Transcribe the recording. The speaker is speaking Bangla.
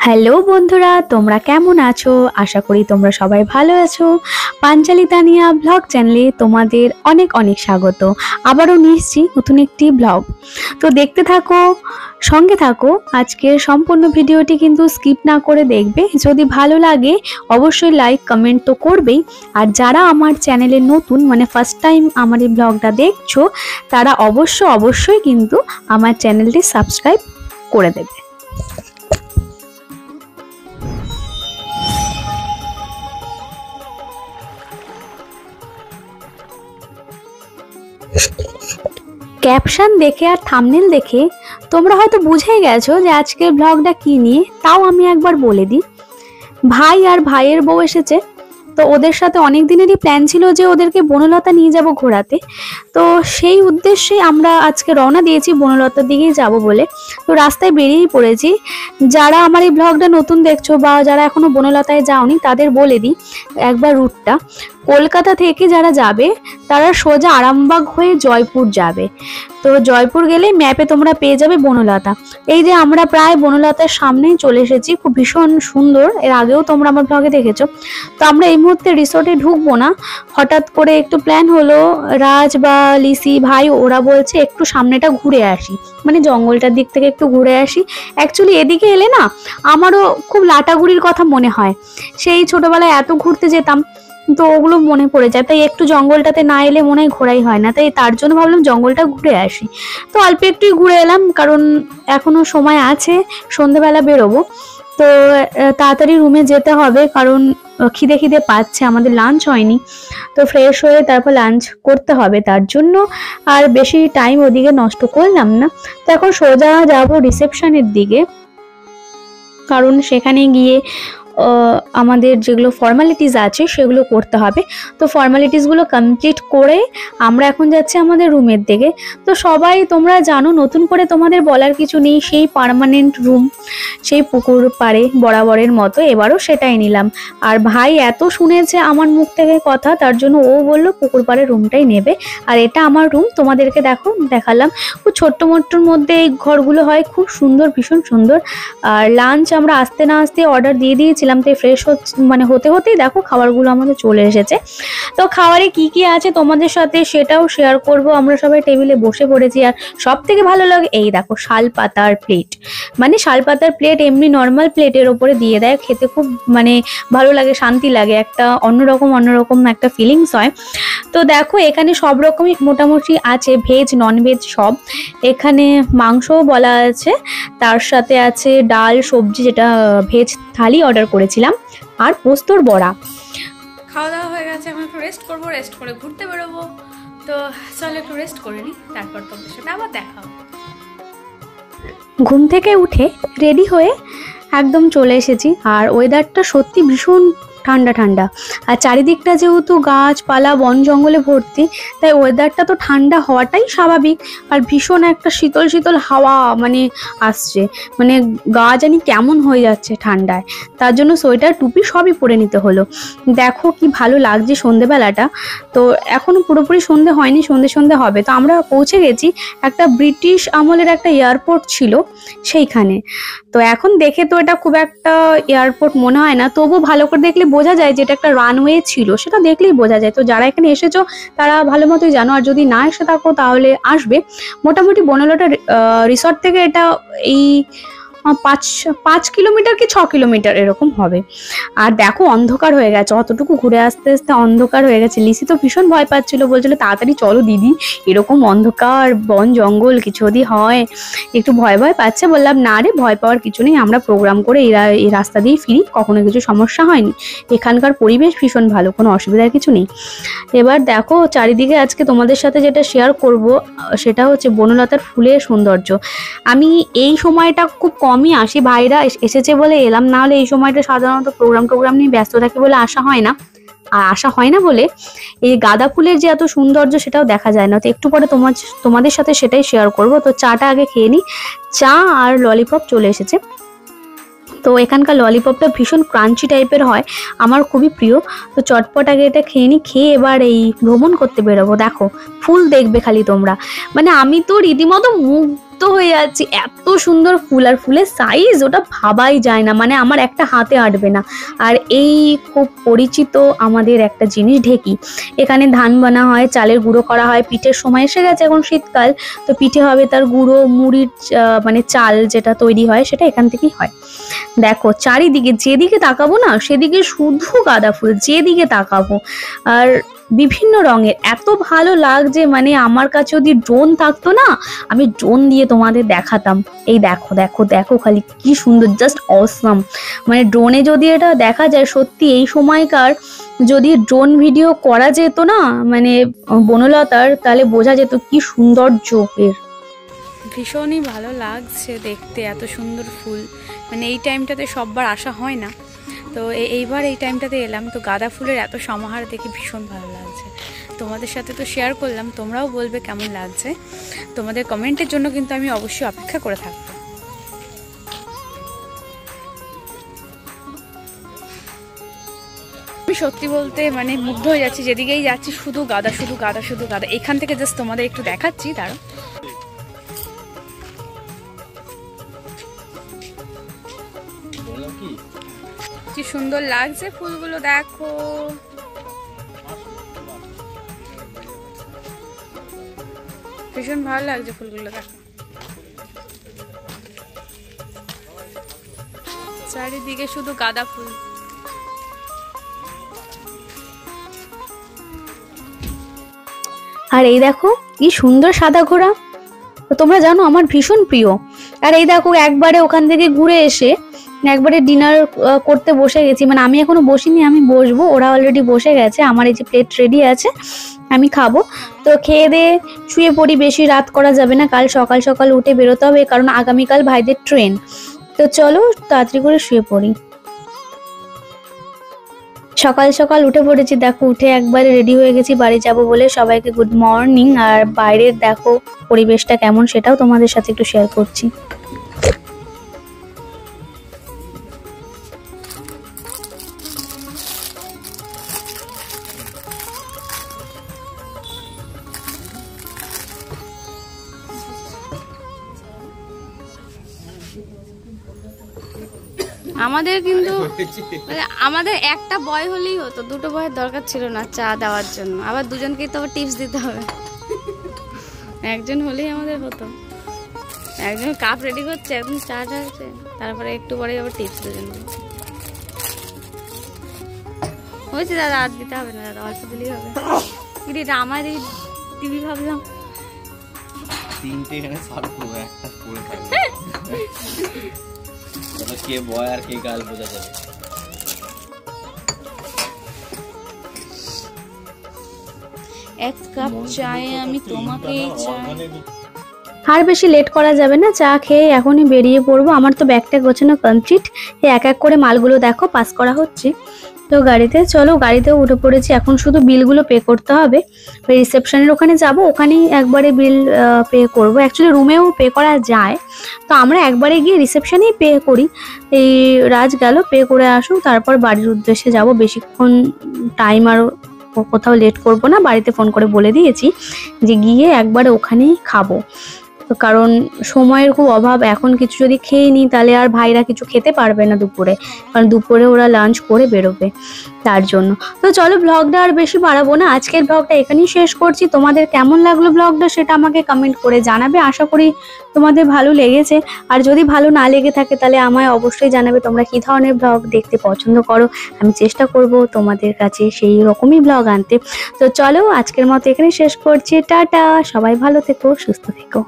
হ্যালো বন্ধুরা, তোমরা কেমন আছো? আশা করি তোমরা সবাই ভালো আছো। পাঞ্চালি তানিয়া ব্লগ চ্যানেলে তোমাদের অনেক অনেক স্বাগত। আবারও নিয়ে এসেছি নতুন একটি ব্লগ। তো দেখতে থাকো, সঙ্গে থাকো। আজকের সম্পূর্ণ ভিডিওটি কিন্তু স্কিপ না করে দেখবে। যদি ভালো লাগে অবশ্যই লাইক কমেন্ট তো করবেই। আর যারা আমার চ্যানেলে নতুন, মানে ফার্স্ট টাইম আমার এই ব্লগটা দেখছো, তারা অবশ্যই কিন্তু আমার চ্যানেলটি সাবস্ক্রাইব করে দেবে। ক্যাপশন দেখে আর থাম্বনেল দেখে তোমরা হয়তো বুঝেই গেছো যে আজকের ব্লগটা কি নিয়ে। তাও আমি একবার বলে দিই, ভাই আর ভাইয়ের বউ এসেছে। তো ওদের সাথে অনেক দিনেরই প্ল্যান ছিল যে ওদেরকে বনলতা নিয়ে যাব ঘোরাতে। তো সেই উদ্দেশ্যে আমরা আজকে রওনা দিয়েছি বনলতার দিকেই যাব বলে। তো রাস্তায় বেরিয়েই পড়েছি। যারা আমার এই ব্লগটা নতুন দেখছো বা যারা এখনো বনলতায় যাওনি, তাদের বলে দিই একবার রুটটা। কলকাতা থেকে যারা যাবে তারা সোজা আরামবাগ হয়ে জয়পুর যাবে। তো জয়পুর গেলে ম্যাপে তোমরা পেয়ে যাবে বনলতা। এই যে আমরা প্রায় বনলতার সামনেই চলে এসেছি, খুব ভীষণ সুন্দর। এর আগেও তোমরা আমার ব্লগে দেখেছো। তো আমরা এই মুহূর্তে রিসোর্টে ঢুকবো না, হঠাৎ করে একটু প্ল্যান হলো। রাজ বা লিসি ভাই ওরা বলছে একটু সামনেটা ঘুরে আসি, মানে জঙ্গলটার দিক থেকে একটু ঘুরে আসি। অ্যাকচুয়ালি এদিকে এলে না আমারও খুব লাটাগুড়ির কথা মনে হয়। সেই ছোটবেলায় এত ঘুরতে যেতাম, তো ওগুলো মনে পড়ে যায়। তাই একটু জঙ্গলটাতে না এলে মনে হয় ঘোরাই হয় না। তাই তার জন্য ভাবলাম জঙ্গলটা ঘুরে আসি। তো অল্প একটুই ঘুরে এলাম, কারণ এখনো সময় আছে, সন্ধেবেলা বেরোবো। তো তাড়াতাড়ি রুমে যেতে হবে, কারণ খিদে খিদে পাচ্ছে, আমাদের লাঞ্চ হয়নি। তো ফ্রেশ হয়ে তারপর লাঞ্চ করতে হবে, তার জন্য আর বেশি টাইম ওদিকে নষ্ট করলাম না। তো এখন সোজা যাব রিসেপশনের দিকে, কারণ সেখানে গিয়ে আমাদের যেগুলো ফর্মালিটিস আছে সেগুলো করতে হবে। তো ফর্মালিটিসগুলো কমপ্লিট করে আমরা এখন যাচ্ছি আমাদের রুমের দিকে। তো সবাই তোমরা জানো, নতুন করে তোমাদের বলার কিছু নেই, সেই পার্মানেন্ট রুম, সেই পুকুর পাড়ে বরাবরের মতো এবারও সেটাই নিলাম। আর ভাই এত শুনেছে আমার মুখ থেকে কথা, তার জন্য ও বললো পুকুর পাড়ের রুমটাই নেবে। আর এটা আমার রুম, তোমাদেরকে দেখালাম। খুব ছোট্ট মোট্টর মধ্যে এই ঘরগুলো হয়, খুব সুন্দর, ভীষণ সুন্দর। আর লাঞ্চ আমরা আসতে না আসতে অর্ডার দিয়ে দিয়েছিলাম। তো ফ্রেশ হতে হতেই দেখো খাবারগুলো আমাদের চলে এসেছে। তো খাবারে কি কি আছে তোমাদের সাথে সেটাও শেয়ার করব। আমরা সবাই টেবিলে বসে পড়েছি। আর সব থেকে ভালো লাগে এই দেখো শাল পাতার প্লেট, মানে শাল পাতার প্লেট এমনি নর্মাল প্লেটের ওপরে দিয়ে দেয়, খেতে খুব মানে ভালো লাগে, শান্তি লাগে, একটা অন্যরকম একটা ফিলিংস হয়। তো দেখো এখানে সব রকমই মোটামুটি আছে, ভেজ নন ভেজ সব। এখানে মাংসও বলা আছে, তার সাথে আছে ডাল সবজি, যেটা ভেজ থালি অর্ডার করেছিলাম, আর পোস্তর বড়া। খাওয়া দাওয়া হয়ে গেছে, এখন একটু রেস্ট করবো, রেস্ট করে ঘুরতে বেরোবো। তো চলো একটু রেস্ট করে নিই, তারপর তোমাদের সাথে আবার দেখা হবে। ঘুম থেকে উঠে রেডি হয়ে একদম চলে এসেছি। আর ওয়েদারটা সত্যি ভীষণ ঠান্ডা ঠান্ডা। আর চারিদিকটা যেহেতু গাছপালা বন জঙ্গলে ভর্তি, তাই ওয়েদারটা তো ঠান্ডা হওয়াটাই স্বাভাবিক। আর ভীষণ একটা শীতল শীতল হাওয়া মানে আসছে, মানে গা জানি কেমন হয়ে যাচ্ছে ঠান্ডায়। তার জন্য সোয়েটার টুপি সবই পরে নিতে হলো। দেখো কি ভালো লাগছে সন্ধেবেলাটা। তো এখনো পুরোপুরি সন্ধে হয়নি, সন্ধে হবে। তো আমরা পৌঁছে গেছি একটা ব্রিটিশ আমলের একটা এয়ারপোর্ট ছিল সেইখানে। তো এখন দেখে তো এটা খুব একটা এয়ারপোর্ট মনে হয় না, তবু ভালো করে দেখলে বোঝা যায় যে এটা একটা রানওয়ে ছিল, সেটা দেখলেই বোঝা যায়। তো যারা এখানে এসেছো তারা ভালো মতোই জানো, আর যদি না এসে থাকো তাহলে আসবে। মোটামুটি বনলতা রিসর্ট থেকে এটা এই 5 কিলোমিটার কি 6 কিলোমিটার এরকম হবে। আর দেখো অন্ধকার হয়ে গেছে, অতটুকু ঘুরে আসতে আসতে অন্ধকার হয়ে গেছে। লিসি তো ভীষণ ভয় পাচ্ছিল, বলছিল তাড়াতাড়ি চলো দিদি, এরকম অন্ধকার বন জঙ্গল কিছু যদি হয়। একটু ভয় পাচ্ছে। বললাম না রে, ভয় পাওয়ার কিছু নেই, আমরা প্রোগ্রাম করে এই রাস্তা দিয়েই ফিরি, কখনো কিছু সমস্যা হয়নি। এখানকার পরিবেশ ভীষণ ভালো, কোনো অসুবিধার কিছু নেই। এবার দেখো চারিদিকে আজকে তোমাদের সাথে যেটা শেয়ার করব সেটা হচ্ছে বনলতার ফুলের সৌন্দর্য। আমি এই সময়টা খুব কমই আসি, ভাইরা এসেছে বলে এলাম, না হলে এই সময়টা সাধারণত প্রোগ্রাম নিয়ে ব্যস্ত থাকি বলে আসা হয় না। আর আসা হয় না বলে এই গাঁদা ফুলের যে এত সৌন্দর্য সেটাও দেখা যায় না। তো একটু পরে তোমাদের সাথে সেটাই শেয়ার করব। তো চাটা আগে খেয়ে নিই। চা আর ললিপপ চলে এসেছে। তো এখানকার ললিপপটা ভীষণ ক্রাঞ্চি টাইপের হয়, আমার খুবই প্রিয়। তো চটপট আগে এটা খেয়ে নিই, খেয়ে এবার এই ভ্রমণ করতে বেরোবো। দেখো ফুল দেখবে খালি তোমরা, মানে আমি তো রীতিমতো মুগ্ধ মুগ্ধ হয়ে যাচ্ছি, এত সুন্দর ফুল, আর ফুলের সাইজ ওটা ভাবাই যায় না, মানে আমার একটা হাতে আটবে না। আর এই খুব পরিচিত আমাদের একটা জিনিস ঢেঁকি, এখানে ধান বানা হয়, চালের গুঁড়ো করা হয়, পিঠের সময় এসে গেছে, এখন শীতকাল তো পিঠে হবে, তার গুঁড়ো মুড়ির মানে চাল যেটা তৈরি হয় সেটা এখান থেকেই হয়। দেখো চারিদিকে যেদিকে তাকাবো না সেদিকে শুধু গাঁদা ফুল, যেদিকে তাকাবো, আর বিভিন্ন রঙের, এত ভালো লাগছে, মানে আমার কাছে যদি ড্রোন থাকতো না আমি ড্রোন দিয়ে তোমাদের দেখাতাম। এই দেখো দেখো দেখো খালি কি সুন্দর, জাস্ট অসাম। মানে ড্রোনে যদি এটা দেখা যায়, সত্যি এই সময়কার যদি ড্রোন ভিডিও করা যেত না মানে বনলতার, তাহলে বোঝা যেত কি সৌন্দর্য এর। ভীষণই ভালো লাগছে দেখতে এত সুন্দর ফুল, মানে এই টাইমটাতে সববার আসা হয় না, তো এইবার এই টাইমটাতে এলাম, তো গাঁদা ফুলের এত সমাহার দেখে ভীষণ ভালো লাগছে। তোমাদের সাথে তো শেয়ার করলাম, তোমরাও বলবে কেমন লাগছে, তোমাদের কমেন্টের জন্য কিন্তু আমি অবশ্যই অপেক্ষা করে থাকবো। আমি সত্যি বলতে মানে মুগ্ধ হয়ে যাচ্ছি, যেদিকেই যাচ্ছি শুধু গাঁদা, শুধু গাঁদা, শুধু গাঁদা। এখান থেকে জাস্ট তোমাদের একটু দেখাচ্ছি, দাঁড়ো। কি সুন্দর লাগছে ফুলগুলো, দেখো ভীষণ ভালো লাগছে ফুলগুলো, দেখো চারিদিকে শুধু গাঁদা ফুল। আর এই দেখো কি সুন্দর সাদা ঘোড়া, তো তোমরা জানো আমার ভীষণ প্রিয়। আর এই দেখো একবারে ওখান থেকে ঘুরে এসে একবারে ডিনার করতে বসে গেছি, মানে আমি এখনো বসিনি, আমি বসবো, ওরা অলরেডি বসে গেছে। আমার এই যে প্লেট রেডি আছে, আমি খাবো। তো খেয়ে দিয়ে শুয়ে পড়ি, বেশি রাত করা যাবে না, কাল সকাল সকাল উঠে বেরোতে হবে, কারণ আগামীকাল ভাইদের ট্রেন। তো চলো তাড়াতাড়ি করে শুয়ে পড়ি। সকাল সকাল উঠে পড়েছি, দেখো উঠে একবারে রেডি হয়ে গেছি বাড়ি যাব বলে। সবাইকে গুড মর্নিং। আর বাইরের দেখো পরিবেশটা কেমন সেটাও তোমাদের সাথে একটু শেয়ার করছি। আমাদের কিন্তু আমাদের একটা বয় হলেই হতো, দুটো বয়ের দরকার ছিল না চা দেওয়ার জন্য, আবার দুজনকে তো আবার টিপস দিতে হবে, একজন হলেই আমাদের হতো। একজন কাপ রেডি করছে, একজন চা ঢালছে, তারপরে একটু পরে আবার টিপস দুজনকে। হয়েছে দাদা, আর দিতে হবে না দাদা, অল্প দিলেই হবে। কিন্তু এটা আমার এই টিভি ভাবলাম তিনটে এখানে সার্ভ করবো, একটা পড়ে থাকবে, কে বয় আর কে গাল বোঝা যাবে। এক কাপ চায়ে আমি তোমাকে চাই। আর বেশি লেট করা যাবে না, চা খেয়ে এখনই বেরিয়ে পড়বো। আমার তো ব্যাগটা গোছানো কমপ্লিট, এক এক করে মালগুলো দেখো পাস করা হচ্ছে। তো গাড়িতে চলো, গাড়িতেও উঠে পড়েছি, এখন শুধু বিলগুলো পে করতে হবে। রিসেপশনের ওখানে যাব, ওখানেই একবারে বিল পে করব। অ্যাকচুয়ালি রুমেও পে করা যায়, তো আমরা একবারে গিয়ে রিসেপশনেই পে করি। এই রাজ গেল, পে করে আসুক, তারপর বাড়ির উদ্দেশ্যে যাব। বেশিক্ষণ টাইম আর কোথাও লেট করব না, বাড়িতে ফোন করে বলে দিয়েছি যে গিয়ে একবারে ওখানেই খাবো, কারণ সময়ের খুব অভাব। এখন কিছু যদি খেয়ে নিই তাহলে আর ভাইরা কিছু খেতে পারবে না দুপুরে, কারণ দুপুরে ওরা লাঞ্চ করে বেরোবে, তার জন্য। তো চলো ব্লগটা আর বেশি বাড়াবো না, আজকের ব্লগটা এখানেই শেষ করছি। তোমাদের কেমন লাগলো ব্লগটা সেটা আমাকে কমেন্ট করে জানাবে, আশা করি তোমাদের ভালো লেগেছে। আর যদি ভালো না লেগে থাকে তাহলে আমায় অবশ্যই জানাবে তোমরা কী ধরনের ব্লগ দেখতে পছন্দ করো, আমি চেষ্টা করব তোমাদের কাছে সেই রকমই ব্লগ আনতে। তো চলো আজকের মতো এখানে শেষ করছি, টাটা, সবাই ভালো থেকো, সুস্থ থেকো।